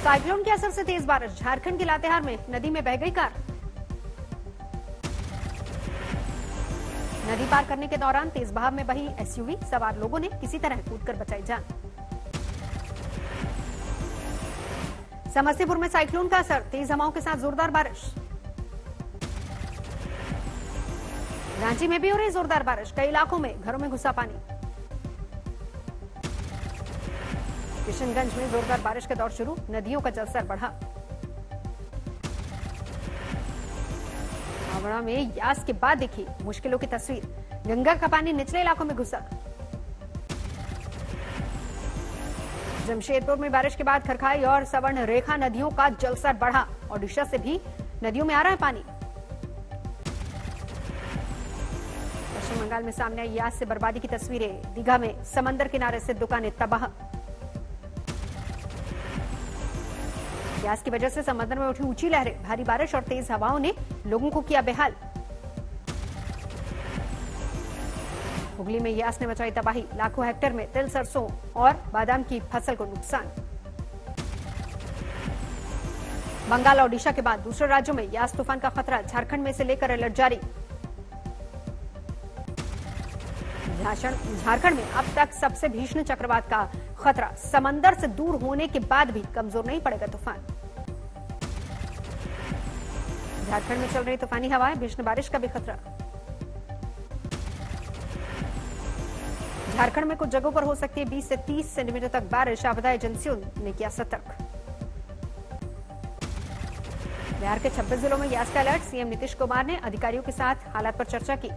Cyclone के असर से तेज बारिश, झारखंड के लातेहार में नदी में बह गई कार। नदी पार करने के दौरान तेज बहाव में बही एसयूवी, सवार लोगों ने किसी तरह कूदकर बचाई जान। समस्तीपुर में साइक्लोन का असर, तेज हवाओं के साथ जोरदार बारिश। रांची में भी हो रही जोरदार बारिश, कई इलाकों में घरों में घुसा पानी। किशनगंज में जोरदार बारिश का दौर शुरू, नदियों का जलस्तर बढ़ा। हावड़ा में यास के बाद देखी मुश्किलों की तस्वीर, गंगा का पानी निचले इलाकों में घुसा। जमशेदपुर में बारिश के बाद खरखाई और सवर्ण रेखा नदियों का जलस्तर बढ़ा, ओडिशा से भी नदियों में आ रहा है पानी। पश्चिम बंगाल में सामने आई यास से बर्बादी की तस्वीरें, दीघा में समंदर किनारे से दुकानें तबाह। यास की वजह से समंदर में उठी ऊंची लहरें, भारी बारिश और तेज हवाओं ने लोगों को किया बेहाल। हुगली में यास ने मचाई तबाही, लाखों हेक्टेयर में तिल, सरसों और बादाम की फसल को नुकसान। बंगाल और ओडिशा के बाद दूसरे राज्यों में यास तूफान का खतरा, झारखंड में से लेकर अलर्ट जारी। झारखंड में अब तक सबसे भीषण चक्रवात का खतरा, समंदर से दूर होने के बाद भी कमजोर नहीं पड़ेगा तूफान। झारखंड में चल रही तूफानी हवाएं, भीषण बारिश का भी खतरा। झारखंड में कुछ जगहों पर हो सकती है 20 से 30 सेंटीमीटर तक बारिश, आपदा एजेंसियों ने किया सतर्क। बिहार के 26 जिलों में यास का अलर्ट, सीएम नीतीश कुमार ने अधिकारियों के साथ हालात पर चर्चा की।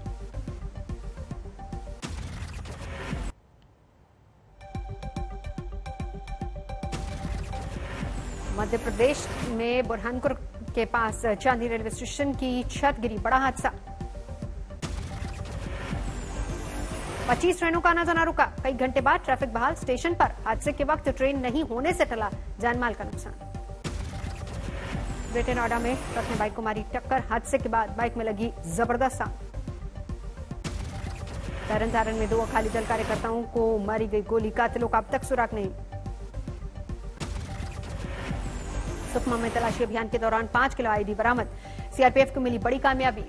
मध्य प्रदेश में बुरहानपुर के पास चांदी रेलवे स्टेशन की छत गिरी, बड़ा हादसा। 25 ट्रेनों का आना जाना रुका, कई घंटे बाद ट्रैफिक बहाल। स्टेशन पर हादसे के वक्त ट्रेन नहीं होने से टला जानमाल का नुकसान। ग्रेटर नोएडा में ट्रक ने बाइक को मारी टक्कर, हादसे के बाद बाइक में लगी जबरदस्त आग। तरन में 2 अकाली दल कार्यकर्ताओं को मारी गई गोली, कातिलों का अब तक सुराग नहीं। सुकमा में तलाशी अभियान के दौरान 5 किलो आईडी बरामद, सीआरपीएफ को मिली बड़ी कामयाबी।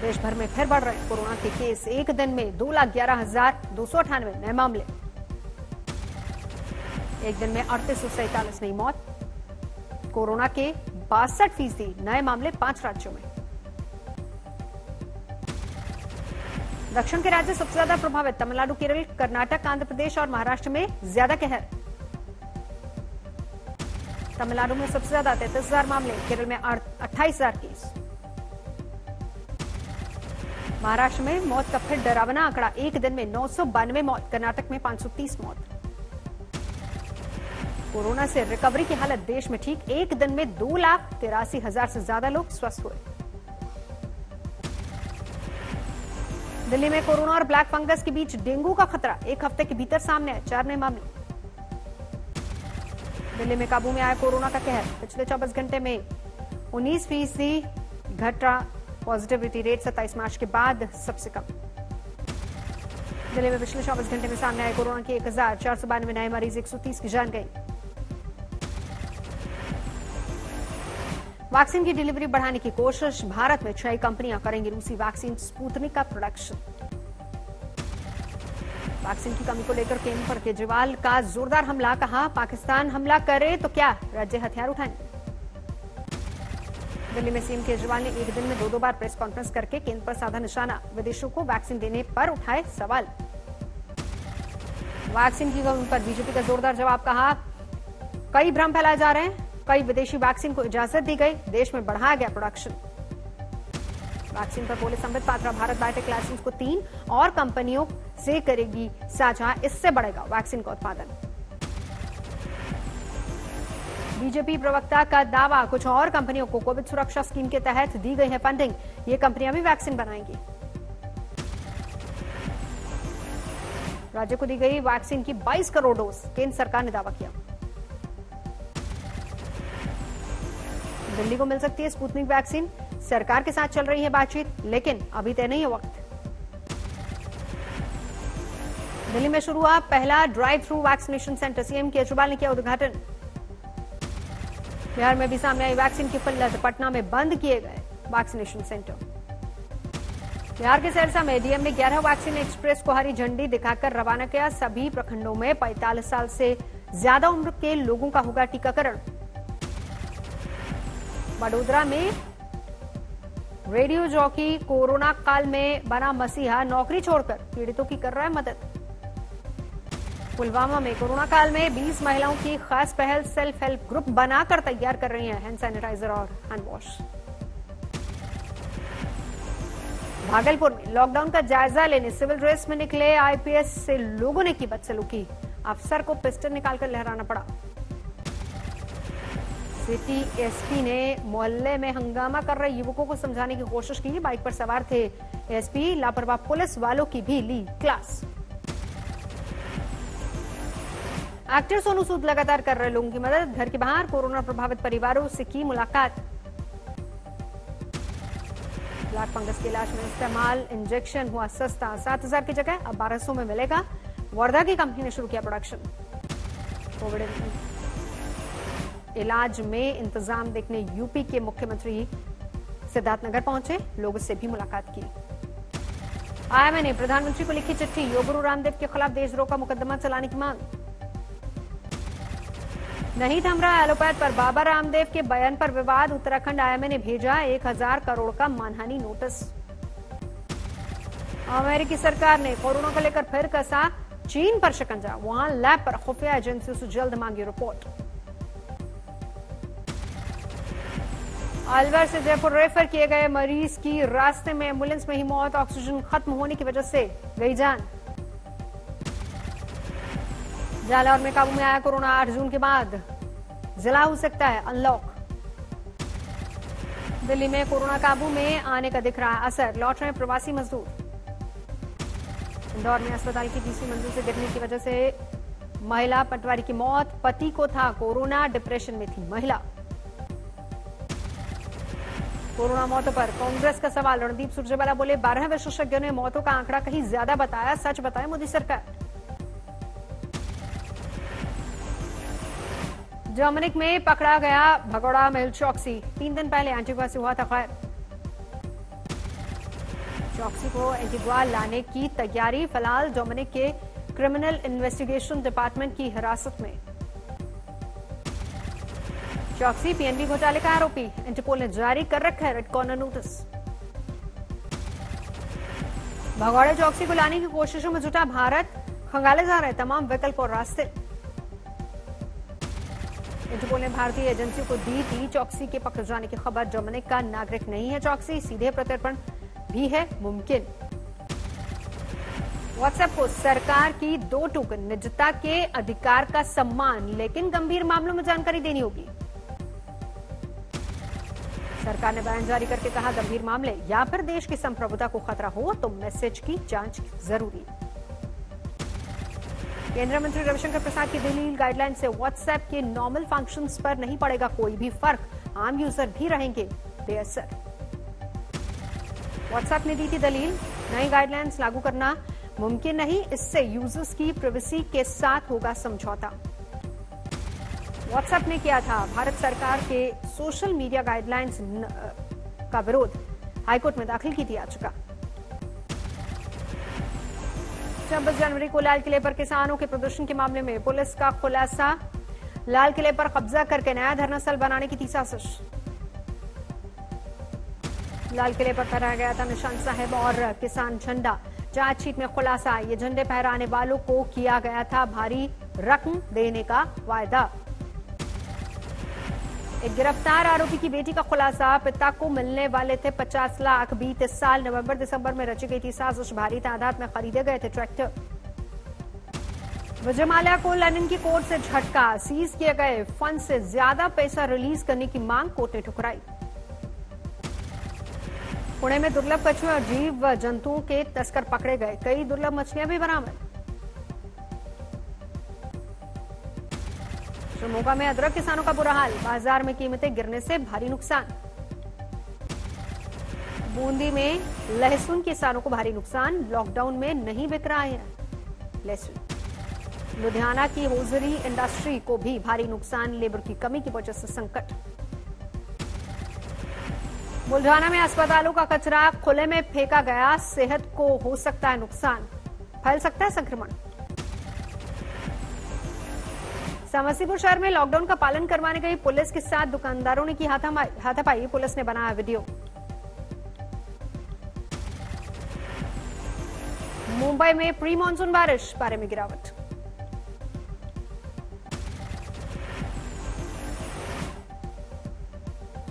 देश भर में फिर बढ़ रहे कोरोना के केस, एक दिन में 2,11,298 नए मामले। एक दिन में 3847 नई मौत। कोरोना के 62% नए मामले 5 राज्यों में। दक्षिण के राज्य सबसे ज्यादा प्रभावित, तमिलनाडु, केरल, कर्नाटक, आंध्र प्रदेश और महाराष्ट्र में ज्यादा कहर। तमिलनाडु में सबसे ज्यादा 33,000 मामले, केरल में 28,000 केस। महाराष्ट्र में मौत का फिर डरावना आंकड़ा, एक दिन में 992 मौत, कर्नाटक में 530 मौत। कोरोना से रिकवरी की हालत देश में ठीक, एक दिन में 2,83,000 से ज्यादा लोग स्वस्थ हुए। दिल्ली में कोरोना और ब्लैक फंगस के बीच डेंगू का खतरा, एक हफ्ते के भीतर सामने आए 4 नए मामले। दिल्ली में काबू में आया कोरोना का कहर, पिछले 24 घंटे में 19% घटा पॉजिटिविटी रेट, 27 मार्च के बाद सबसे कम। दिल्ली में पिछले 24 घंटे में सामने आए कोरोना के 1,492 नए मरीज, 130 की जान गई। वैक्सीन की डिलीवरी बढ़ाने की कोशिश, भारत में 6 कंपनियां करेंगी रूसी वैक्सीन स्पुतनिक का प्रोडक्शन। वैक्सीन की कमी को लेकर केंद्र पर केजरीवाल का जोरदार हमला, कहा पाकिस्तान हमला करे तो क्या, राज्य हथियार उठाएंगे। दिल्ली में सीएम केजरीवाल ने एक दिन में 2 बार प्रेस कॉन्फ्रेंस करके केंद्र पर साधा निशाना, विदेशों को वैक्सीन देने पर उठाए सवाल। वैक्सीन की कमी पर बीजेपी का जोरदार जवाब, कहा कई भ्रम फैलाए जा रहे हैं, कई विदेशी वैक्सीन को इजाजत दी गई, देश में बढ़ाया गया प्रोडक्शन। वैक्सीन पर बोले संबित पात्रा, भारत बायोटेक लाइसेंस को 3 और कंपनियों से करेगी साझा, इससे बढ़ेगा वैक्सीन का उत्पादन। बीजेपी प्रवक्ता का दावा, कुछ और कंपनियों को कोविड सुरक्षा स्कीम के तहत दी गई है फंडिंग, ये कंपनियां भी वैक्सीन बनाएंगी। राज्य को दी गई वैक्सीन की 22 करोड़ डोज, केंद्र सरकार ने दावा किया। दिल्ली को मिल सकती है स्पुतनिक वैक्सीन, सरकार के साथ चल रही है बातचीत, लेकिन अभी तय नहीं है वक्त। दिल्ली में शुरू हुआ पहला drive through vaccination centre, CM Kejriwal ने किया उद्घाटन। बिहार में भी सामने आई वैक्सीन की किल्लत, पटना में बंद किए गए वैक्सीनेशन सेंटर। बिहार के सहरसा में डीएम ने 11 वैक्सीन एक्सप्रेस को हरी झंडी दिखाकर रवाना किया। सभी प्रखंडों में 45 साल से ज्यादा उम्र के लोगों का होगा टीकाकरण। वडोदरा में रेडियो जॉकी कोरोना काल में बना मसीहा, नौकरी छोड़कर पीड़ितों की कर रहा है मदद। पुलवामा में कोरोना काल में 20 महिलाओं की खास पहल, सेल्फ हेल्प ग्रुप बनाकर तैयार कर रही हैं हैंड सैनिटाइजर और हैंड वॉश। भागलपुर में लॉकडाउन का जायजा लेने सिविल ड्रेस में निकले आईपीएस से लोगों ने की बदसलूकी, अफसर को पिस्टल निकालकर लहराना पड़ा। सिटी एसपी ने मोहल्ले में हंगामा कर रहे युवकों को समझाने की कोशिश की। बाइक पर सवार थे एसपी, लापरवाह पुलिस वालों की भी ली क्लास। एक्टर सोनू सूद लगातार कर रहे लोगों की मदद, घर के बाहर कोरोना प्रभावित परिवारों से की मुलाकात। ब्लैक फंगस के इलाज में इस्तेमाल इंजेक्शन हुआ सस्ता, 7,000 की जगह अब 1,200 में मिलेगा। वर्धा की कंपनी ने शुरू किया प्रोडक्शन। कोविड इलाज में इंतजाम देखने यूपी के मुख्यमंत्री सिद्धार्थनगर पहुंचे, लोगों से भी मुलाकात की। आईएमए ने प्रधानमंत्री को लिखी चिट्ठी, योग गुरु रामदेव के खिलाफ देशद्रोह का मुकदमा चलाने की मांग। नहीं थम रहा एलोपैथ पर बाबा रामदेव के बयान पर विवाद, उत्तराखंड आईएमए ने भेजा 1,000 करोड़ का मानहानि नोटिस। अमेरिकी सरकार ने कोरोना को लेकर फिर कसा चीन पर शिकंजा, वहां लैब पर खुफिया एजेंसियों से जल्द मांगी रिपोर्ट। अलवर से जयपुर रेफर किए गए मरीज की रास्ते में एम्बुलेंस में ही मौत, ऑक्सीजन खत्म होने की वजह से गई जान। जालौर में काबू में आया कोरोना, 8 जून के बाद जिला हो सकता है अनलॉक। दिल्ली में कोरोना काबू में आने का दिख रहा है असर, लौट रहे प्रवासी मजदूर। इंदौर में अस्पताल की तीसरी मंजिल से गिरने की वजह से महिला पटवारी की मौत, पति को था कोरोना, डिप्रेशन में थी महिला। कोरोना मौतों पर कांग्रेस का सवाल, रणदीप सुरजेवाला बोले 12 विशेषज्ञों ने मौतों का आंकड़ा कहीं ज्यादा बताया, सच बताए मोदी सरकार। जर्मनी में पकड़ा गया भगोड़ा मेहुल चौकसी, 3 दिन पहले एंटीगुआ से हुआ था गायब। चौकसी को एंटीगुआ लाने की तैयारी, फिलहाल जर्मनी के क्रिमिनल इन्वेस्टिगेशन डिपार्टमेंट की हिरासत में। चौकसी पीएनबी घोटाले का आरोपी, इंटरपोल ने जारी कर रखा है रेड कॉर्नर नोटिस। भगोड़े चौकसी को लाने की कोशिशों में जुटा भारत, खंगाले जा रहे तमाम विकल्प और रास्ते। इंटरपोल ने भारतीय एजेंसियों को दी थी चौकसी के पकड़ जाने की खबर, जर्मनी का नागरिक नहीं है चौकसी, सीधे प्रत्यर्पण भी है मुमकिन। व्हाट्सएप को सरकार की 2 टूक, निजता के अधिकार का सम्मान, लेकिन गंभीर मामलों में जानकारी देनी होगी। सरकार ने बयान जारी करके कहा, गंभीर मामले या फिर देश की संप्रभुता को खतरा हो तो मैसेज की जांच जरूरी। केंद्रीय मंत्री रविशंकर प्रसाद की दलील, गाइडलाइन से व्हाट्सएप के नॉर्मल फंक्शंस पर नहीं पड़ेगा कोई भी फर्क, आम यूजर भी रहेंगे बेअसर। व्हाट्सएप ने दी थी दलील, नई गाइडलाइंस लागू करना मुमकिन नहीं, इससे यूजर्स की प्राइवेसी के साथ होगा समझौता। व्हाट्सएप ने किया था भारत सरकार के सोशल मीडिया गाइडलाइंस का विरोध, हाईकोर्ट में दाखिल की थी याचिका। 26 जनवरी को लाल किले पर किसानों के प्रदर्शन के मामले में पुलिस का खुलासा, लाल किले पर कब्जा करके नया धरना स्थल बनाने की थी साजिश। लाल किले पर फहराया गया था निशान साहिब और किसान झंडा, चार्जशीट में खुलासा, ये झंडे फहराने वालों को किया गया था भारी रकम देने का वायदा। एक गिरफ्तार आरोपी की बेटी का खुलासा, पिता को मिलने वाले थे 50 लाख, बीते साल नवंबर दिसंबर में रची गई थी साजिश, भारी तादाद में खरीदे गए थे ट्रैक्टर। विजय माल्या को लंदन की कोर्ट से झटका, सीज किए गए फंड से ज्यादा पैसा रिलीज करने की मांग कोर्ट ने ठुकराई। पुणे में दुर्लभ कछुए और जीव जंतुओं के तस्कर पकड़े गए, कई दुर्लभ मछलियां भी बरामद। शिवमोगा में अदरक किसानों का बुरा हाल, बाजार में कीमतें गिरने से भारी नुकसान। बूंदी में लहसुन किसानों को भारी नुकसान, लॉकडाउन में नहीं बिक रहा है लेसन। लुधियाना की होजरी इंडस्ट्री को भी भारी नुकसान, लेबर की कमी की वजह से संकट। बुल्ढाना में अस्पतालों का कचरा खुले में फेंका गया, सेहत को हो सकता है नुकसान, फैल सकता है संक्रमण। समस्तीपुर शहर में लॉकडाउन का पालन करवाने गई पुलिस के साथ दुकानदारों ने की हाथापाई, पुलिस ने बनाया वीडियो। मुंबई में प्री मानसून बारिश, पारे में गिरावट।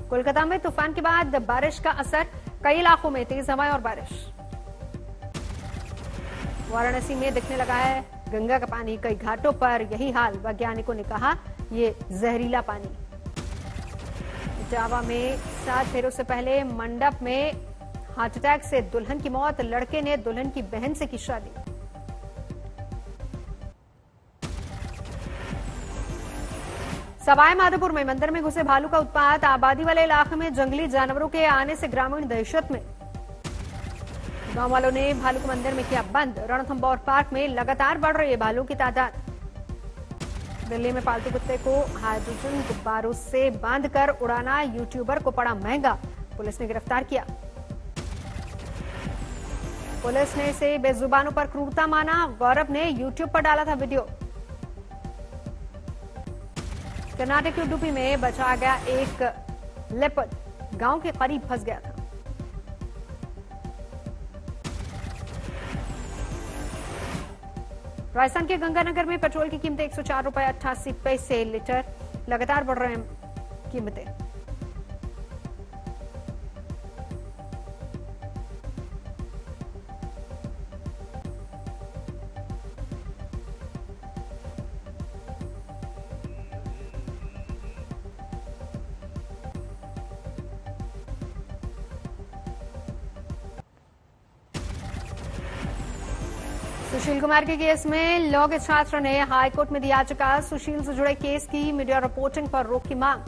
कोलकाता में तूफान के बाद बारिश का असर, कई इलाकों में तेज हवाएं और बारिश। वाराणसी में दिखने लगा है गंगा का पानी, कई घाटों पर यही हाल, वैज्ञानिकों ने कहा ये जहरीला पानी। इटावा में 7 फेरों से पहले मंडप में हार्ट अटैक से दुल्हन की मौत, लड़के ने दुल्हन की बहन से की शादी। सवाई माधोपुर में मंदिर में घुसे भालू का उत्पात, आबादी वाले इलाके में जंगली जानवरों के आने से ग्रामीण दहशत में। गांव वालों ने भालू को मंदिर में किया बंद। रणथंभौर पार्क में लगातार बढ़ रही है भालू की तादाद। दिल्ली में पालतू कुत्ते को हाइड्रोजन गुब्बारों से बांधकर उड़ाना यूट्यूबर को पड़ा महंगा, पुलिस ने गिरफ्तार किया। पुलिस ने इसे बेजुबानों पर क्रूरता माना, गौरव ने यूट्यूब पर डाला था वीडियो। कर्नाटक के उडुपी में बचा गया एक लेपर्ड, गांव के करीब फंस गया था। राजस्थान के गंगानगर में पेट्रोल की कीमतें 104 रुपए 88 पैसे लीटर, लगातार बढ़ रहे हैं कीमतें। सुशील कुमार के केस में लॉ के छात्र ने हाईकोर्ट में दी याचिका, सुशील से जुड़े केस की मीडिया रिपोर्टिंग पर रोक की मांग।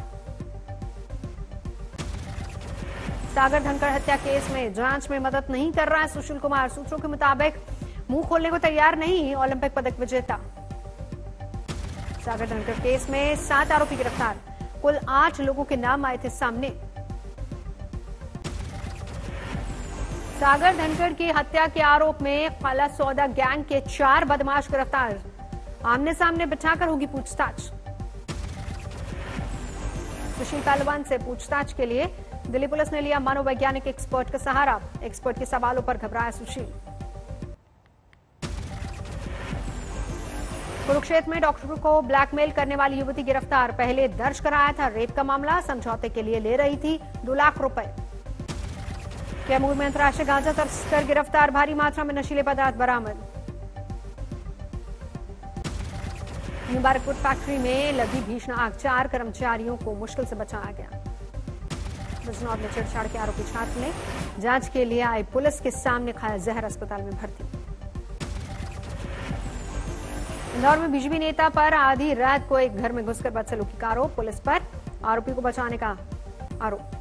सागर धनखड़ हत्या केस में जांच में मदद नहीं कर रहा है सुशील कुमार, सूत्रों के मुताबिक मुंह खोलने को तैयार नहीं ओलंपिक पदक विजेता। सागर धनखड़ केस में 7 आरोपी गिरफ्तार, कुल 8 लोगों के नाम आए थे सामने। सागर धनखड़ की हत्या के आरोप में काला सौदा गैंग के 4 बदमाश गिरफ्तार, आमने सामने बिठाकर होगी पूछताछ। सुशील पहलवान से पूछताछ के लिए दिल्ली पुलिस ने लिया मनोवैज्ञानिक एक्सपर्ट का सहारा, एक्सपर्ट के सवालों पर घबराया सुशील। कुरुक्षेत्र में डॉक्टर को ब्लैकमेल करने वाली युवती गिरफ्तार, पहले दर्ज कराया था रेप का मामला, समझौते के लिए ले रही थी 2 लाख रुपए। कैमूर में अंतर्राष्ट्रीय गांजा तस्कर गिरफ्तार, भारी मात्रा में नशीले पदार्थ बरामद। मुबारकपुर फैक्ट्री में लगी भीषण आग, 4 कर्मचारियों को मुश्किल से बचाया गया। बिजनौर में छेड़छाड़ के आरोपी छात्र ने जांच के लिए आई पुलिस के सामने खाया जहर, अस्पताल में भर्ती। इंदौर में बीजेपी नेता पर आधी रात को एक घर में घुसकर बदसलूकी का आरोप, पुलिस पर आरोपी को बचाने का आरोप।